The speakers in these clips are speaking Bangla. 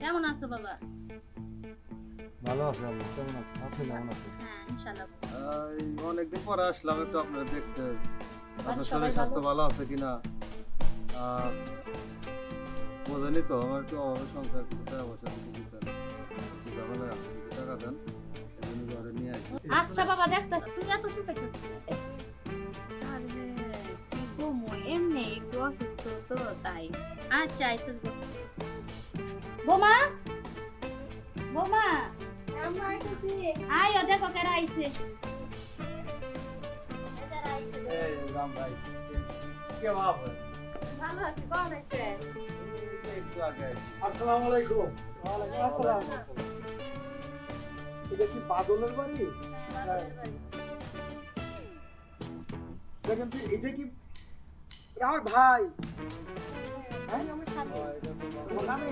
কেমন আছো বাবা? ভালো আছি আম্মা, কেমন আছেন? আপনি কেমন আছেন? হ্যাঁ ইনশাআল্লাহ। অনেকদিন পরে আসলাম একটু আপনারা দেখতে, আপনার সবাই শরীর স্বাস্থ্য ভালো আছে কিনা। বোঝেনি তো আমার একটু অভাবে সংসার, কিছু টাকা পয়সা কিছু দিতেন, ঝামেলা আছে, কিছু টাকা দেন, এই জন্য ঘরে নিয়ে আসি। আচ্ছা বাবা দেখতে তুই এত শুকাইছিস। আরে কি ঘুমো এমনি একটু অসুস্থ তো তাই। আচ্ছা আইসিস বোমা বোমা আমরা আইতেছি। আয় দেখো কেরা আইছে। এই রাম ভাই, কে বাপ? ভালো আছি, কোন আইছে? একটু আগে আসসালামু আলাইকুম। ওয়ালাইকুম আসসালাম। এটা কি বাদলের বাড়ি? দেখেন তো এটা কি আমার ভাই? ভাই আমার সাথে। তোমার নামে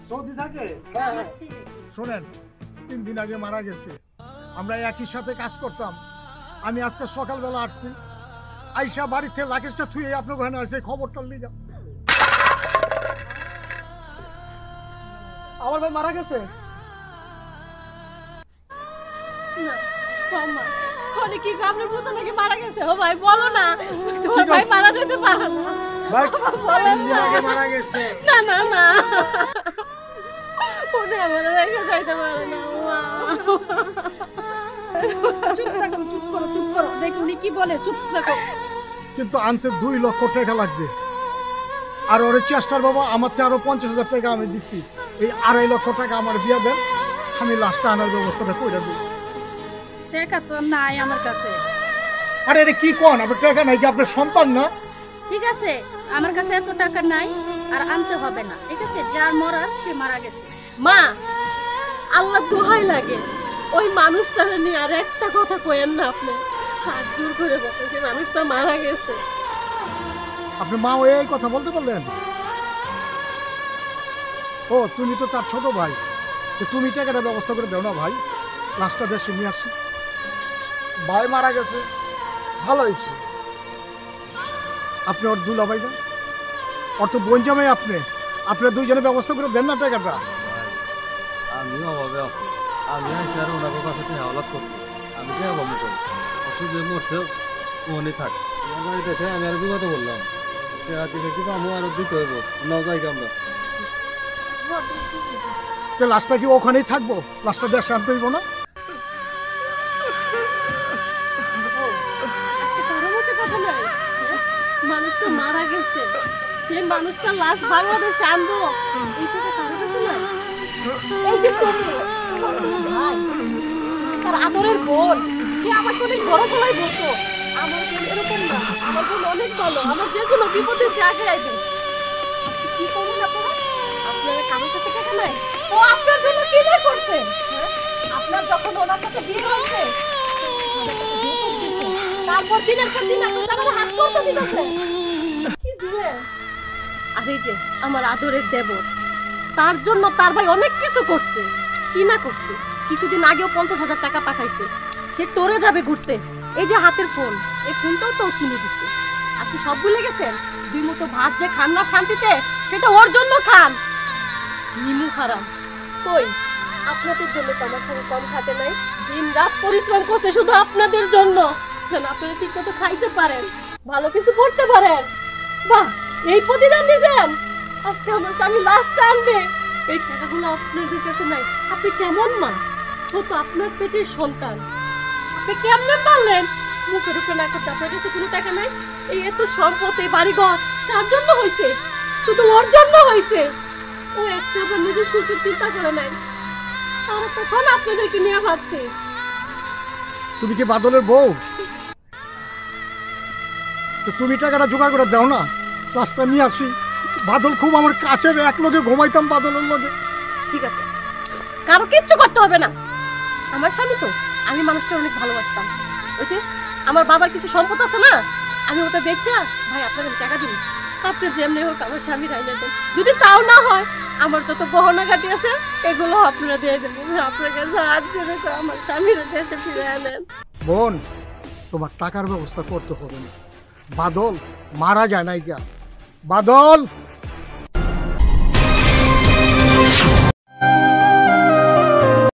সৌদি থাকে? হ্যাঁ হ্যাঁ। শোনেন, 3 দিন আগে মারা গেছে। আমরা একই সাথে কাজ করতাম। আমি আজকে সকালবেলা আসছি, আইসা বাড়িতে লাগেজটা থুয়ে আপনার ঘরে আসছে খবরটা লিগা। আমার ভাই মারা গেছে। কি আপনার পুত্র নাকি মারা গেছে? ও ভাই বলো না, তোমার ভাই মারা যেতে পারে না। ভাই 3 দিন আগে মারা গেছে। না না না, উনি আমার রেখে যাইতে পারে না। চুপ থাকো, চুপ করো, চুপ করো। দেখো উনি কি বলে, চুপ থাকো। কিন্তু আনতে 2 লক্ষ টাকা লাগবে। আর ওর চেষ্টার বাবা আমার থেকে আরো 50,000 টাকা আমি দিছি। এই 2.5 লক্ষ টাকা আমার দিয়ে দেন, আমি লাশটা আনার ব্যবস্থাটা করে দিই। টাকা তো নাই আমার কাছে। আরে এটা কি কোন? আপনার টাকা নাই কি? আপনার সন্তান না? ঠিক আছে, আমার কাছে এত টাকা নাই আর আনতে হবে না। ঠিক আছে, যার মরার সে মারা গেছে। মা, আল্লাহ দোহাই লাগে, ওই মানুষটারে নিয়ে আর একটা কথা কইেন না আপনি। হাত জোর করে বলতেছে মানুষটা মারা গেছে। আপনি মা এই কথা বলতে পারলেন? ও তুমি তো তার ছোট ভাই, তো তুমি টাকাটা ব্যবস্থা করে দাও না ভাই, লাশটা দেশে নিয়ে আসি। ভাই মারা গেছে, ভালো হয়েছে। আপনি ওর দুলাভাই না, ওর তো বোন জামাই। আপনার দুইজনে ব্যবস্থা করে দেন না টাকাটা। আমিও অভাবে আছি, আমি আইসি আর ওনার কাছে হাওলাত করতে, আমি কে অভাব করি? অসুস্থ মরছে মনে থাক। আমার বাড়িতে এসে আমি আর বিপদে বললাম, কিন্তু আমি আরো দিতে হইব না, যাই আমরা। তো লাশটা কি ওখানেই থাকবো? লাশটা দেশে আনতে হইব না? আজকে কারোর মধ্যে কথা নাই। মানুষটা মারা গেছে, সেই মানুষটার লাশ বাংলাদেশে আনবো, এই কথা কারোর কাছে নাই। এই যে তুমি, ভাই, তার আদরের বোন, সে আমাকে অনেক বড় গলায় বলতো, আমার বোন এরকম না, আমার বোন অনেক ভালো, আমার যে কোনো বিপদে সে আগে আইবে। কি করবেন আপনারা? আপনারা কারোর কাছে টাকা নাই? ও আপনার জন্য কি না করছে? আপনার যখন ওনার সাথে বিয়ে হয়েছে, তারপর দিনের পর দিন আপনি তার হাত পয়সা দিতেছেন। কি দিলেন? আর এই যে আমার আদরের দেবর, তার জন্য তার ভাই অনেক কিছু করছে। কি না করছে? কিছুদিন আগেও 50,000 টাকা পাঠাইছে, সে টরে যাবে ঘুরতে। এই যে হাতের ফোন, এই ফোনটাও তো কিনে দিছে। আজকে সব ভুলে গেছেন? 2 মুঠো ভাত যে খান না শান্তিতে, সেটা ওর জন্য খান। নিমু খারাপ কই, আপনাদের জন্য তো আমার সঙ্গে কম খাতে নাই। দিন রাত পরিশ্রম করছে শুধু আপনাদের জন্য, যেন আপনারা ঠিক মতো খাইতে পারেন, ভালো কিছু পড়তে পারেন। বাহ, এই প্রতিদান দিয়েছেন। আজকে আমার স্বামী লাশটা আনবে, এই টাকাগুলো আপনাদের কাছে নাই। আপনি কেমন মা? ও তো আপনার পেটের সন্তান, আপনি কেমনে পারলেন মুখের উপরে না করতে? আপনার কাছে কোনো টাকা নাই? এই এত সম্পদ, এই বাড়িঘর কার জন্য হয়েছে? শুধু ওর জন্য হয়েছে। ও একটা আবার নিজের সুখের চিন্তা করে নাই, সারাক্ষণ আপনাদেরকে নিয়ে ভাবছে। তুমি কি বাদলের বউ? তো তুমি টাকাটা জোগাড় করে দাও না, লাশটা নিয়ে আসি। বাদল খুব আমার কাছের, এক লগে ঘুমাইতাম বাদলের লগে। ঠিক আছে, কারো কিচ্ছু করতে হবে না। আমার স্বামী তো, আমি মানুষটা অনেক ভালোবাসতাম। ওই যে আমার বাবার কিছু সম্পদ আছে না, আমি ওটা বেচে ভাই আপনাদের টাকা দিন, আপনি যেমনি হোক আমার স্বামীর আইনে দেন। যদি তাও না হয়, আমার যত গহনা গাটি আছে এগুলো আপনারা দিয়ে দেবেন। আপনার কাছে হাত জোড়ে করে আমার স্বামীর দেশে ফিরে আনেন। বোন, তোমার টাকার ব্যবস্থা করতে হবে না। বাদল মারা যায় নাই গা। বাদল